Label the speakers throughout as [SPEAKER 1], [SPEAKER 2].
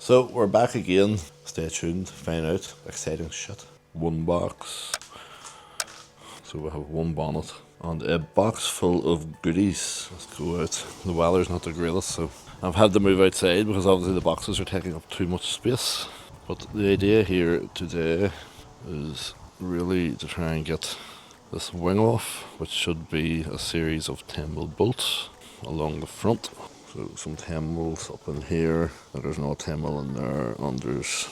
[SPEAKER 1] So we're back again. Stay tuned, find out. Exciting shit. One box. So we have one bonnet and a box full of goodies. Let's go out. The weather's not the greatest, so I've had to move outside because obviously the boxes are taking up too much space. But the idea here today is really to try and get this wing off, which should be a series of 10mm bolts along the front. So some 10mm up in here, and there's no 10mm in there, and there's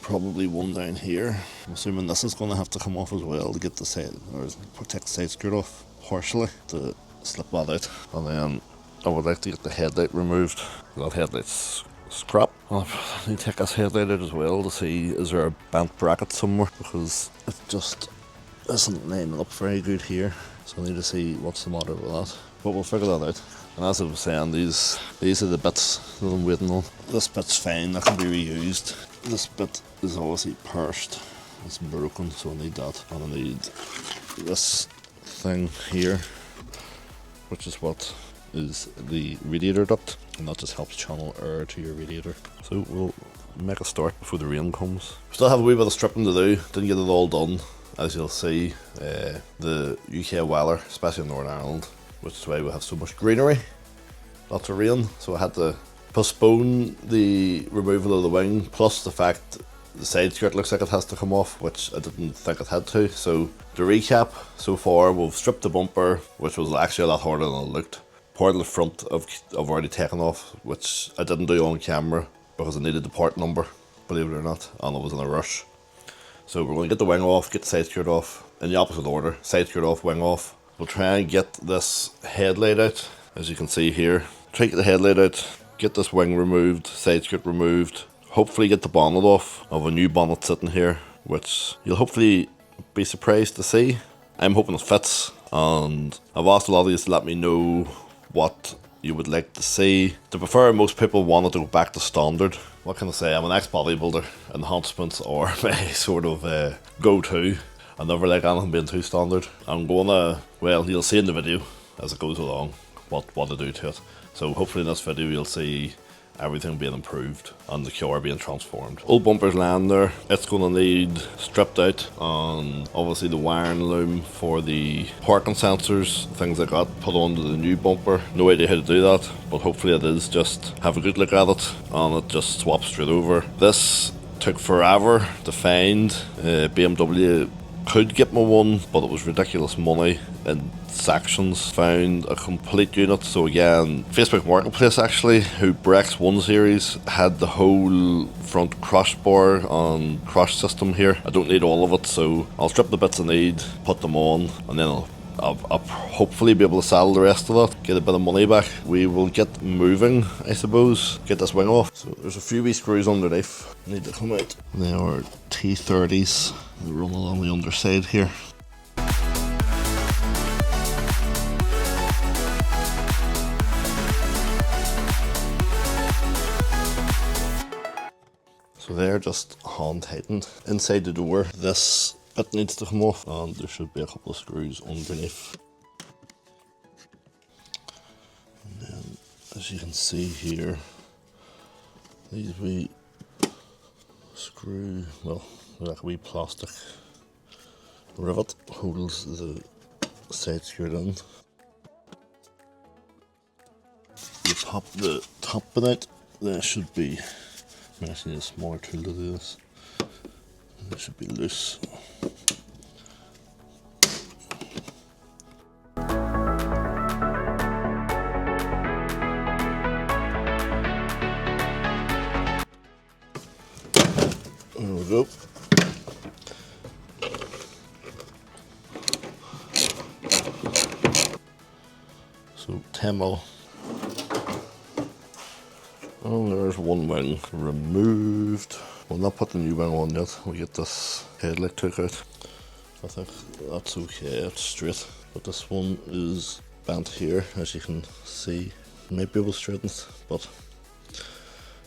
[SPEAKER 1] probably one down here. I'm assuming this is going to have to come off as well to get the side, or protect the side skirt off partially to slip that out. And then I would like to get the headlight removed. That headlight's scrap. I need to take this headlight out as well to see is there a bent bracket somewhere, because it just isn't lining up very good here. So I need to see what's the matter with that. But we'll figure that out. And as I was saying, these are the bits that I'm waiting on. This bit's fine, that can be reused. This bit is obviously pursed. It's broken, so I need that. And I need this thing here, which is what is the radiator duct. And that just helps channel air to your radiator. So we'll make a start before the rain comes. Still have a wee bit of stripping to do. Didn't get it all done. As you'll see, the UK weather, especially in Northern Ireland, which is why we have so much greenery, lots of rain, so I had to postpone the removal of the wing, plus the fact the side skirt looks like it has to come off, which I didn't think it had to. So to recap, so far we've stripped the bumper, which was actually a lot harder than it looked. Part of the front I've already taken off, which I didn't do on camera because I needed the part number, believe it or not, and I was in a rush. So we're going to get the wing off, get the side skirt off, in the opposite order, side skirt off, wing off. We'll try and get this headlight out, as you can see here. Try to get the headlight out, get this wing removed, side skirt removed. Hopefully get the bonnet off. I have a new bonnet sitting here, which you'll hopefully be surprised to see. I'm hoping it fits, and I've asked a lot of you to let me know what you would like to see. To be fair, most people wanted to go back to standard. What can I say, I'm an ex-bodybuilder. Enhancements are my sort of go-to. I never like anything being too standard. I'm gonna, well, you'll see in the video as it goes along what I do to it. So hopefully in this video you'll see everything being improved and the car being transformed. Old bumper's lying there. It's gonna need stripped out, and obviously the wiring loom for the parking sensors, things like that, put onto the new bumper. No idea how to do that, but hopefully it is just have a good look at it and it just swaps straight over. This took forever to find. BMW could get me one, but it was ridiculous money in sections. Found a complete unit. So again, Facebook Marketplace actually, who Brex 1 Series, had the whole front crash bar and crash system here. I don't need all of it, so I'll strip the bits I need, put them on, and then I'll hopefully be able to sell the rest of it, get a bit of money back. We will get moving, I suppose, get this wing off. So there's a few wee screws underneath, need to come out. They are T30s, they run along the underside here. So they're just hand tightened. Inside the door, this bit needs to come off, and there should be a couple of screws underneath. And then, as you can see here, these wee screw, well, like a wee plastic rivet holds the side skirt in. You pop the top bit out, there should be, I actually need a smaller tool to do this. It should be loose. There we go. So 10mm. Oh, there's one wing removed. We'll not put the new wing on yet. We'll get this headlight took out. I think that's okay, it's straight. But this one is bent here, as you can see. Might be able to straighten it, but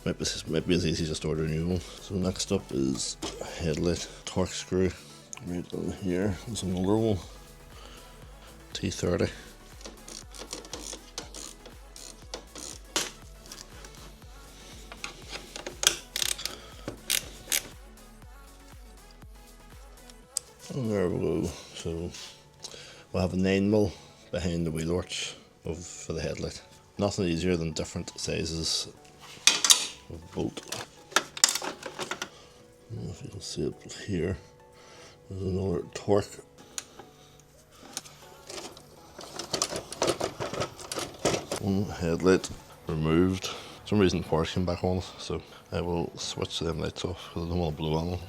[SPEAKER 1] might be as easy as just order a new one. So next up is a headlight torque screw. Right in here is another one. T30. And there we go. So we'll have a 9mm behind the wheel arch for the headlight. Nothing easier than different sizes of bolt. I don't know if you can see it here. There's another torque. One headlight removed. For some reason the power came back on, so I will switch them lights off because I don't want to blow on them.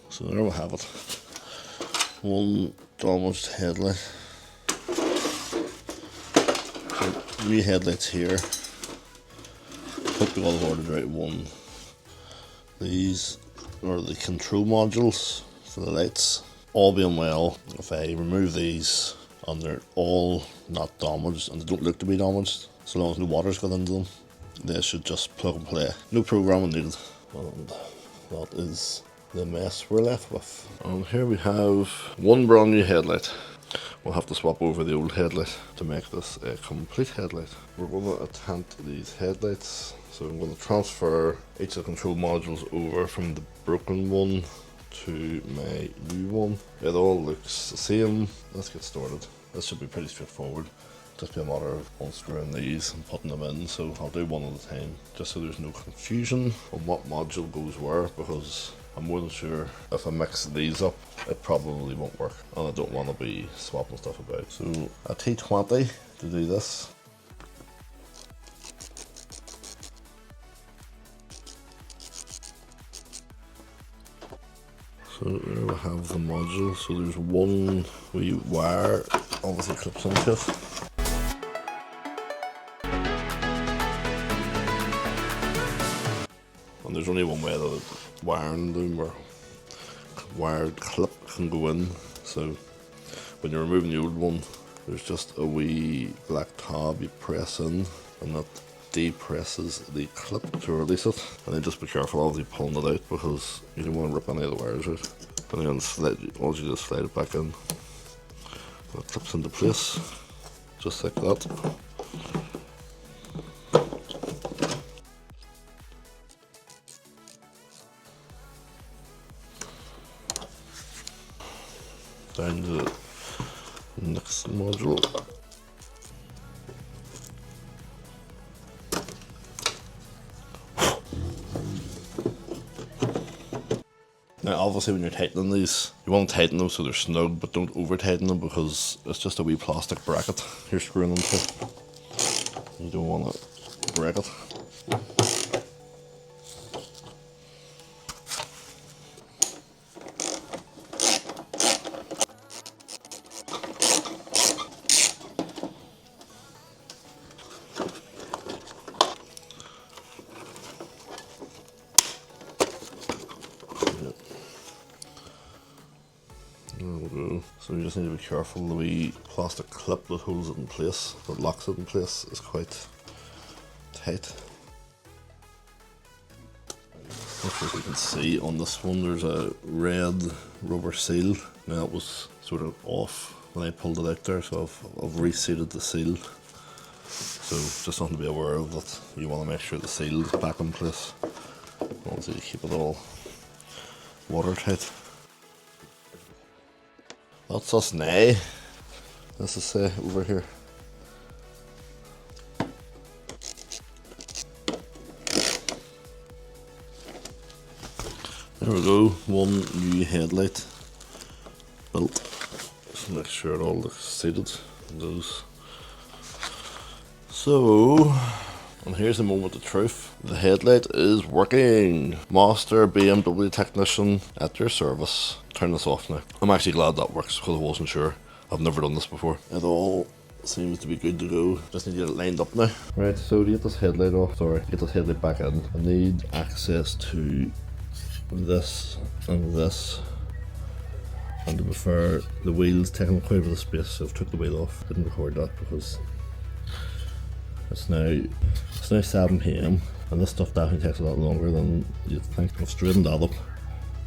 [SPEAKER 1] So there we have it. One damaged headlight. So 3 headlights here. Hope you all have ordered the right one. These are the control modules for the lights. All being well, if I remove these and they're all not damaged and they don't look to be damaged, so long as no water's got into them, they should just plug and play. No programming needed. And that is the mess we're left with. And here we have one brand new headlight. We'll have to swap over the old headlight to make this a complete headlight. We're going to attach these headlights. So I'm going to transfer each of the control modules over from the broken one to my new one. It all looks the same. Let's get started. This should be pretty straightforward. Just be a matter of unscrewing these and putting them in. So I'll do one at a time, just so there's no confusion on what module goes where, because I'm more than sure if I mix these up, it probably won't work. And I don't want to be swapping stuff about. So a T20 to do this. So there we have the module. So there's one wee wire, obviously clips into it. And there's only one way that the wiring loom or wired clip can go in. So when you're removing the old one, there's just a wee black tab you press in, and that depresses the clip to release it. And then just be careful obviously pulling it out, because you don't want to rip any of the wires out. And then all you just slide it back in. It clips into place, just like that. Down to the next module. Now obviously when you're tightening these, you want to tighten them so they're snug, but don't over tighten them, because it's just a wee plastic bracket you're screwing them to. You don't want to break it. So you just need to be careful. The wee plastic clip that holds it in place, that locks it in place, is quite tight. Not sure if you can see on this one, there's a red rubber seal. Now that was sort of off when I pulled it out there, so I've reseated the seal. So just something to be aware of, that you want to make sure the seal is back in place. Obviously to keep it all watertight. That's us now. This is over here. There we go, one new headlight built. Just make sure it all looks seated. Those. So, and here's the moment of truth. The headlight is working. Master BMW technician at your service. Turn this off now. I'm actually glad that works, because I wasn't sure. I've never done this before. It all seems to be good to go. Just need to get it lined up now. Right, so to get this headlight off, to get this headlight back in, I need access to this and this. And to be fair, the wheel's taking quite a bit of space, so I've took the wheel off. Didn't record that because it's now 7 PM, and this stuff definitely takes a lot longer than you'd think. I've straightened that up,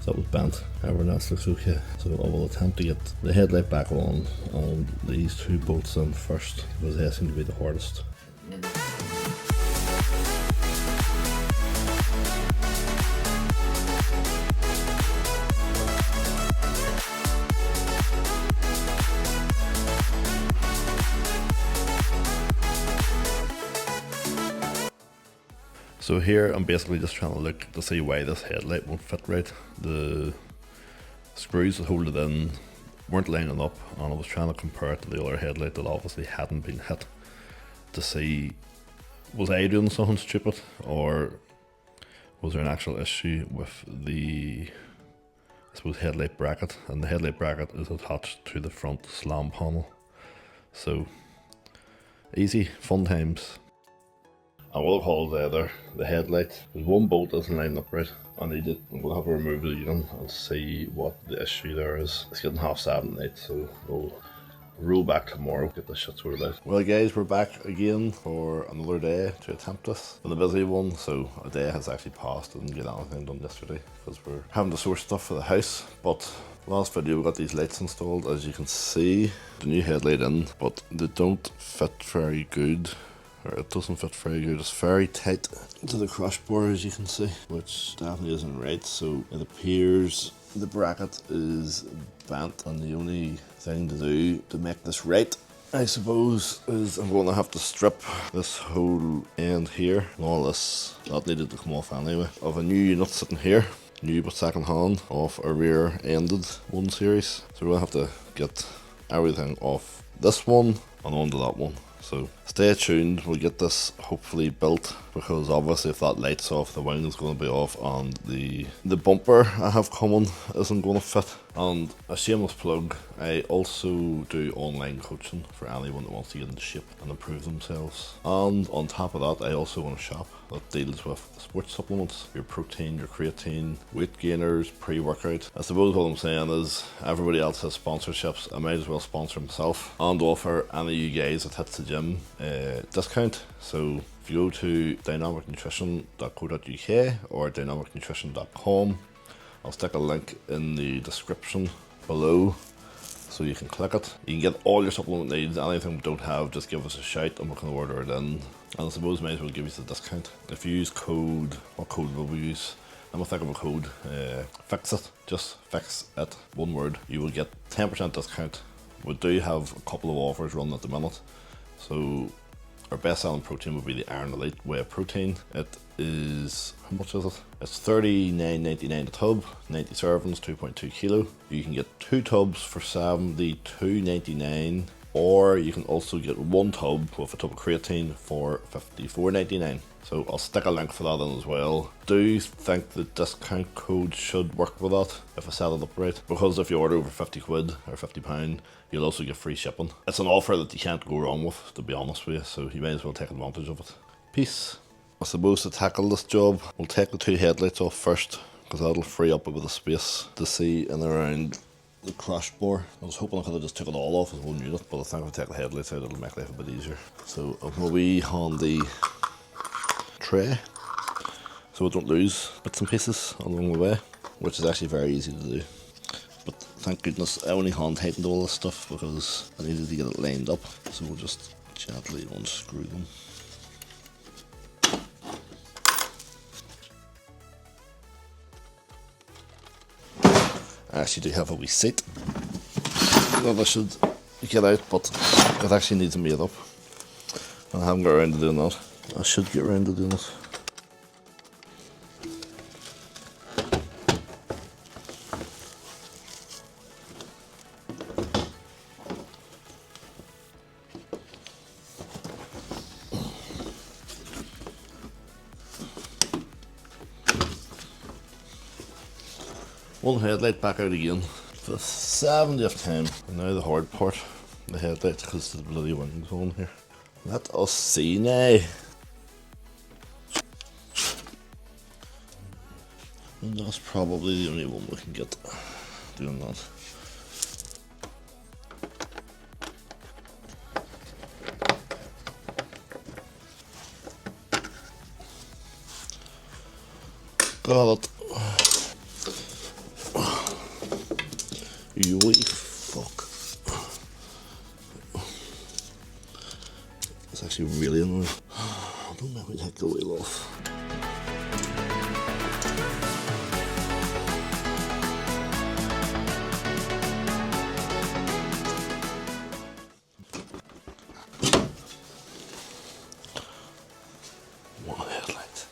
[SPEAKER 1] so that was bent. Everything else looks okay. So I will attempt to get the headlight back on and these 2 bolts in first, because they seem to be the hardest. So here I'm basically just trying to look to see why this headlight won't fit right. The screws that hold it in weren't lining up, and I was trying to compare it to the other headlight that obviously hadn't been hit to see, was I doing something stupid, or was there an actual issue with the, I suppose, headlight bracket. And the headlight bracket is attached to the front slam panel. So easy, fun times. And what I'll call there, the headlight, there's one bolt isn't lining up right. I need it. We'll have to remove the unit and see what the issue there is. It's getting 7:30 tonight, so we'll roll back tomorrow, get this shit sorted out. Well guys, we're back again for another day to attempt this. Been a busy one, so a day has actually passed. I didn't get anything done yesterday because we're having to source stuff for the house. But last video we got these lights installed. As you can see, the new headlight in, but they don't fit very good. Or it doesn't fit very good. It's very tight to the crossbar, as you can see, which definitely isn't right. So it appears the bracket is bent, and the only thing to do to make this right, I suppose, is I'm going to have to strip this whole end here and all this that needed to come off anyway. I have a new unit sitting here, new but second hand, off a rear ended 1 series. So we'll have to get everything off this one and onto that one. So stay tuned, we'll get this hopefully built, because obviously if that light's off, the wing is going to be off, and the bumper I have coming isn't going to fit. And a shameless plug, I also do online coaching for anyone that wants to get into shape and improve themselves. And on top of that, I also own a shop that deals with sports supplements, your protein, your creatine, weight gainers, pre-workout. I suppose what I'm saying is everybody else has sponsorships, I might as well sponsor myself and offer any of you guys that hits the gym a discount. So if you go to dynamicnutrition.co.uk or dynamicnutrition.com, I'll stick a link in the description below so you can click it. You can get all your supplement needs. Anything we don't have, just give us a shout and we can order it in. And I suppose I might as well give you the discount. If you use code, what code will we use? I'm gonna think of a code, fix it, just fix it, one word. You will get 10% discount. We do have a couple of offers running at the minute. So our best selling protein would be the Iron Elite Whey Protein. It is, how much is it? It's $39.99 a tub, 90 servings, 2.2 kilo. You can get 2 tubs for $72.99, or you can also get 1 tub with a tub of creatine for $54.99. So I'll stick a link for that in as well. Do you think the discount code should work with that if I set it up right? Because if you order over 50 quid or £50, you'll also get free shipping. It's an offer that you can't go wrong with, to be honest with you, so you might as well take advantage of it. Peace. I suppose to tackle this job, we'll take the 2 headlights off first, because that'll free up a bit of space to see in and around the crossbar. I was hoping I could have just took it all off as one unit, but I think if I take the headlights out, it'll make life a bit easier. So I've my wee handy tray, so I don't lose bits and pieces along the way, which is actually very easy to do. But thank goodness I only hand tightened all this stuff because I needed to get it lined up. So we'll just gently unscrew them. I actually do have a wee seat that I should get out, but it actually needs made up. I haven't got around to doing that. I should get around to doing it. One headlight back out again for the 70th time. And now the hard part, the headlight, because the bloody wings on here. Let us see now. And that's probably the only one we can get doing that. Got it. You wee fuck. It's actually really annoying. Don't make me take the wheel off. One headlight.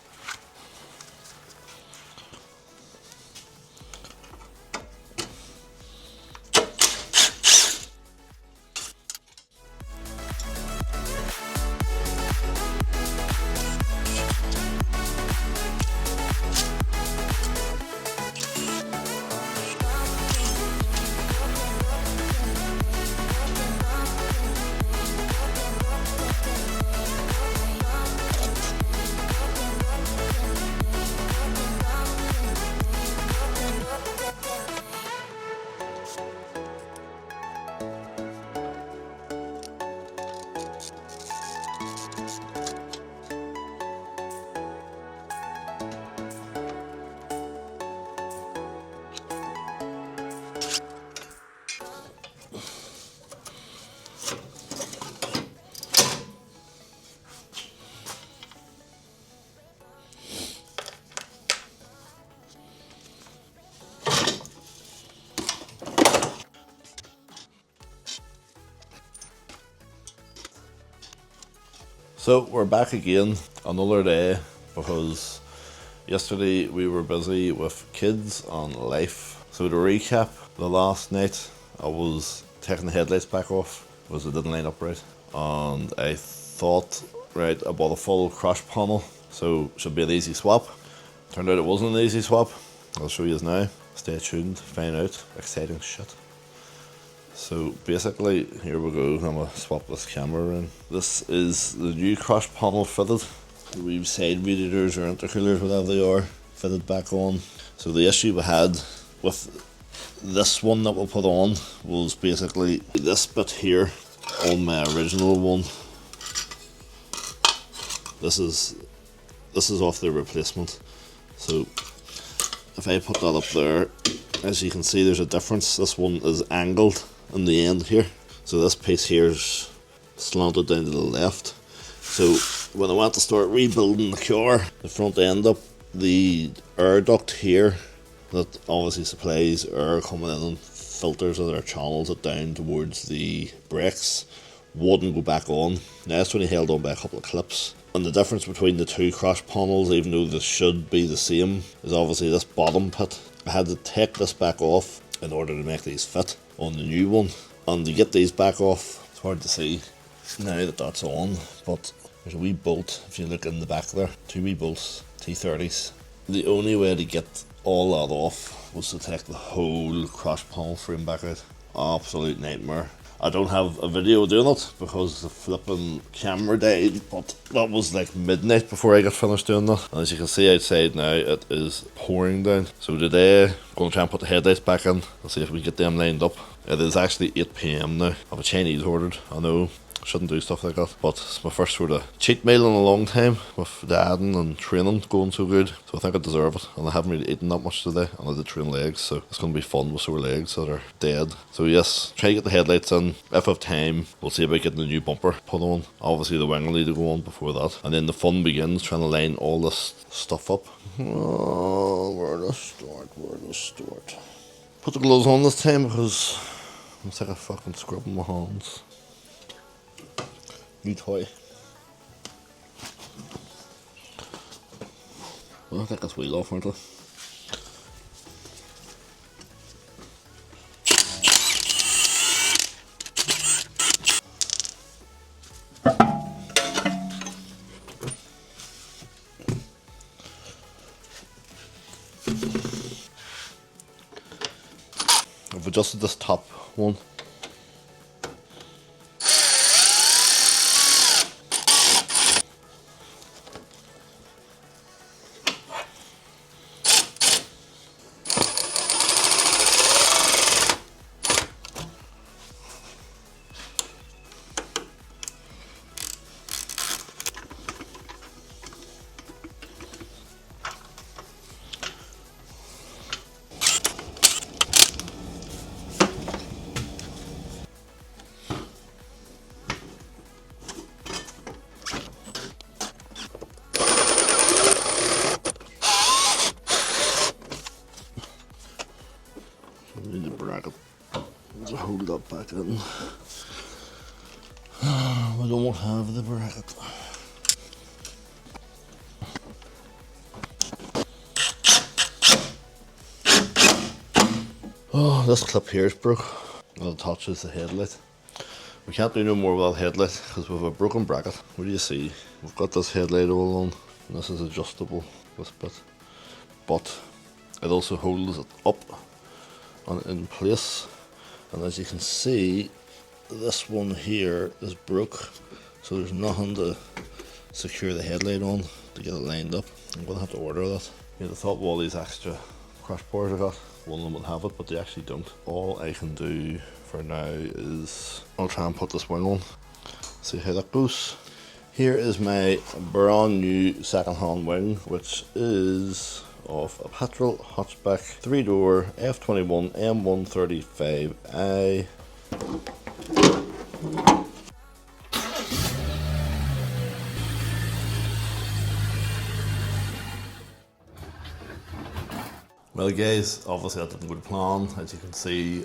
[SPEAKER 1] So we're back again, another day, because yesterday we were busy with kids and life. So to recap, the last night I was taking the headlights back off because they didn't line up right, and I thought, right, I bought a full crash panel, so it should be an easy swap. Turned out it wasn't an easy swap. I'll show you now. Stay tuned, find out. Exciting shit. So basically, here we go. I'm gonna swap this camera in. This is the new crash panel fitted. We've side radiators or intercoolers, whatever they are, fitted back on. So the issue we had with this one that we'll put on was basically this bit here on my original one. This is off the replacement. So if I put that up there, as you can see, there's a difference. This one is angled in the end here, so this piece here is slanted down to the left. So when I went to start rebuilding the car, the front end up, the air duct here that obviously supplies air coming in and filters or channels it down towards the brakes wouldn't go back on. Now it's only held on by a couple of clips. And the difference between the two crash panels, even though they should be the same, is obviously this bottom pit. I had to take this back off in order to make these fit on the new one. And to get these back off, it's hard to see now that that's on, but there's a wee bolt, if you look in the back there, two wee bolts, T30s. The only way to get all that off was to take the whole crash panel frame back out. Absolute nightmare. I don't have a video doing it because the flipping camera died, but that was like midnight before I got finished doing that. And as you can see outside now, it is pouring down. So today, I'm going to try and put the headlights back in and see if we can get them lined up. It is actually 8 PM now. I have a Chinese ordered, I know. Shouldn't do stuff like that, but it's my first sort of cheat meal in a long time with dadding and training going so good, so I think I deserve it. And I haven't really eaten that much today, and I did train legs, so it's going to be fun with sore legs that are dead. So yes, try to get the headlights in. If I have time, we'll see about getting the new bumper put on. Obviously the wing will need to go on before that, and then the fun begins trying to line all this stuff up. Oh, where to start? Put the gloves on this time because I'm sick of fucking scrubbing my hands. New toy. Well, I think that's wheel off, aren't I? I've adjusted this top one. Need the bracket to hold that back in. We don't have the bracket. Oh, this clip here is broke. It touches the headlight. We can't do no more with that headlight because we have a broken bracket. What do you see? We've got this headlight all on, and this is adjustable, this bit. But it also holds it up and in place, and as you can see, this one here is broke, so there's nothing to secure the headlight on to get it lined up. I'm gonna have to order that. Yeah, the thought of all these extra crash bars I got, one of them will have it, but they actually don't. All I can do for now is I'll try and put this wing on, see how that goes. Here is my brand new second-hand wing, which is of a petrol hatchback 3-door F21 M140i. Well guys, obviously that didn't go to plan. As you can see,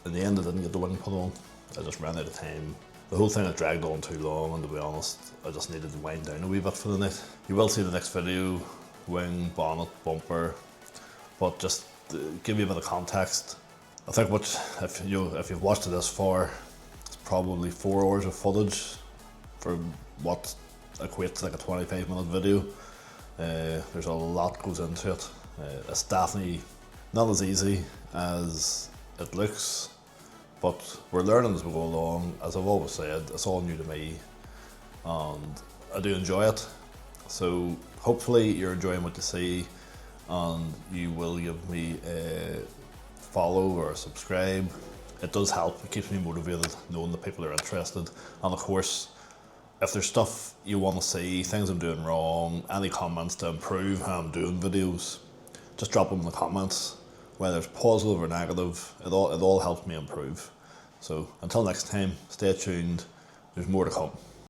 [SPEAKER 1] in the end I didn't get the wing put on. I just ran out of time The whole thing had dragged on too long, and to be honest, I just needed to wind down a wee bit for the night. You will see the next video, wing, bonnet, bumper, but just to give you a bit of context, I think if you've watched it this far, it's probably 4 hours of footage for what equates to like a 25-minute video. There's a lot goes into it. It's definitely not as easy as it looks, but we're learning as we go along. As I've always said, it's all new to me, and I do enjoy it. So hopefully you're enjoying what you see, and you will give me a follow or a subscribe. It does help, it keeps me motivated knowing that people are interested. And of course, if there's stuff you want to see, things I'm doing wrong, any comments to improve how I'm doing videos, just drop them in the comments, whether it's positive or negative. It all helps me improve. So until next time, stay tuned, there's more to come.